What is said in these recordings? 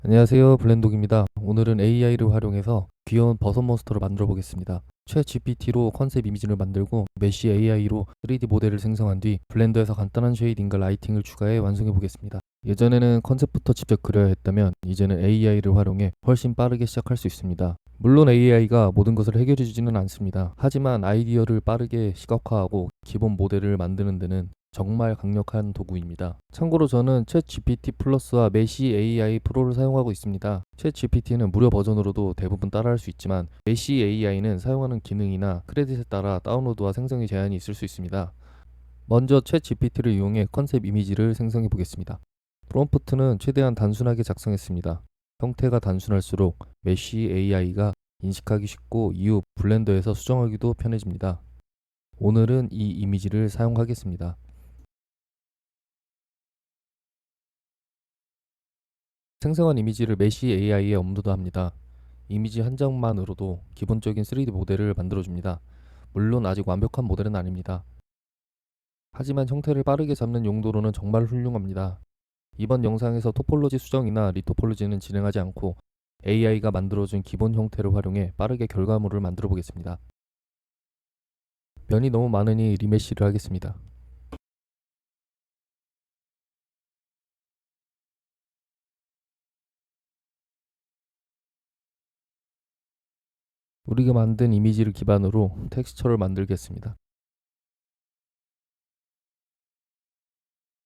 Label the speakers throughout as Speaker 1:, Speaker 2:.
Speaker 1: 안녕하세요, 블렌독입니다. 오늘은 AI를 활용해서 귀여운 버섯 몬스터를 만들어 보겠습니다. 챗 GPT로 컨셉 이미지를 만들고 메쉬 AI로 3D 모델을 생성한 뒤 블렌더에서 간단한 쉐이딩과 라이팅을 추가해 완성해 보겠습니다. 예전에는 컨셉부터 직접 그려야 했다면 이제는 AI를 활용해 훨씬 빠르게 시작할 수 있습니다. 물론 AI가 모든 것을 해결해 주지는 않습니다. 하지만 아이디어를 빠르게 시각화하고 기본 모델을 만드는 데는 정말 강력한 도구입니다. 참고로 저는 챗 GPT 플러스와 메시 AI 프로를 사용하고 있습니다. 챗 GPT는 무료 버전으로도 대부분 따라할 수 있지만 메시 AI는 사용하는 기능이나 크레딧에 따라 다운로드와 생성에 제한이 있을 수 있습니다. 먼저 챗 GPT를 이용해 컨셉 이미지를 생성해 보겠습니다. 프롬프트는 최대한 단순하게 작성했습니다. 형태가 단순할수록 메시 AI가 인식하기 쉽고 이후 블렌더에서 수정하기도 편해집니다. 오늘은 이 이미지를 사용하겠습니다. 생성한 이미지를 메시 AI에 업로드합니다. 이미지 한 장만으로도 기본적인 3D 모델을 만들어줍니다. 물론 아직 완벽한 모델은 아닙니다. 하지만 형태를 빠르게 잡는 용도로는 정말 훌륭합니다. 이번 영상에서 토폴로지 수정이나 리토폴로지는 진행하지 않고 AI가 만들어준 기본 형태를 활용해 빠르게 결과물을 만들어 보겠습니다. 면이 너무 많으니 리메쉬를 하겠습니다. 우리가 만든 이미지를 기반으로 텍스처를 만들겠습니다.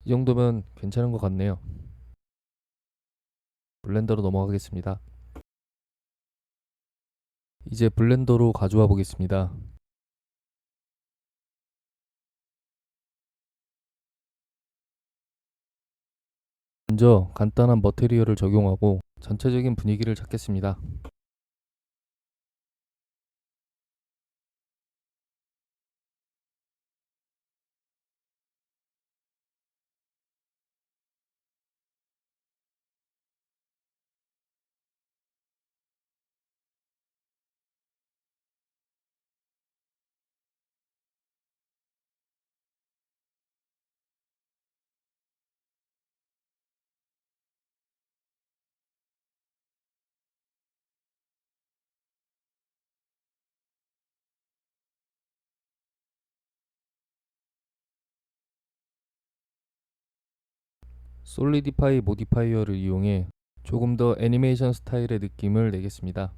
Speaker 1: 이 정도면 괜찮은 것 같네요. 블렌더로 넘어가겠습니다. 이제 블렌더로 가져와 보겠습니다. 먼저 간단한 머테리얼을 적용하고 전체적인 분위기를 잡겠습니다. 솔리디파이 모디파이어를 이용해 조금 더 애니메이션 스타일의 느낌을 내겠습니다.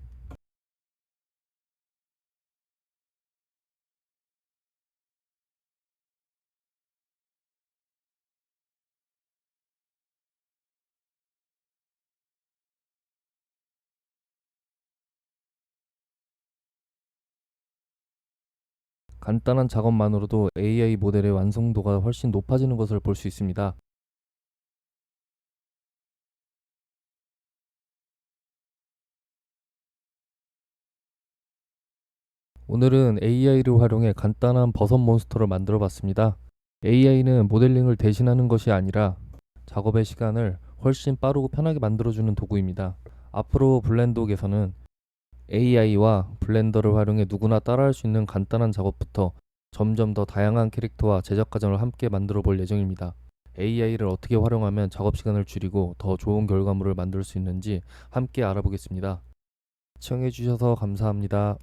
Speaker 1: 간단한 작업만으로도 AI 모델의 완성도가 훨씬 높아지는 것을 볼 수 있습니다. 오늘은 AI를 활용해 간단한 버섯 몬스터를 만들어 봤습니다. AI는 모델링을 대신하는 것이 아니라 작업의 시간을 훨씬 빠르고 편하게 만들어주는 도구입니다. 앞으로 블렌독에서는 AI와 블렌더를 활용해 누구나 따라할 수 있는 간단한 작업부터 점점 더 다양한 캐릭터와 제작 과정을 함께 만들어 볼 예정입니다. AI를 어떻게 활용하면 작업 시간을 줄이고 더 좋은 결과물을 만들 수 있는지 함께 알아보겠습니다. 시청해 주셔서 감사합니다.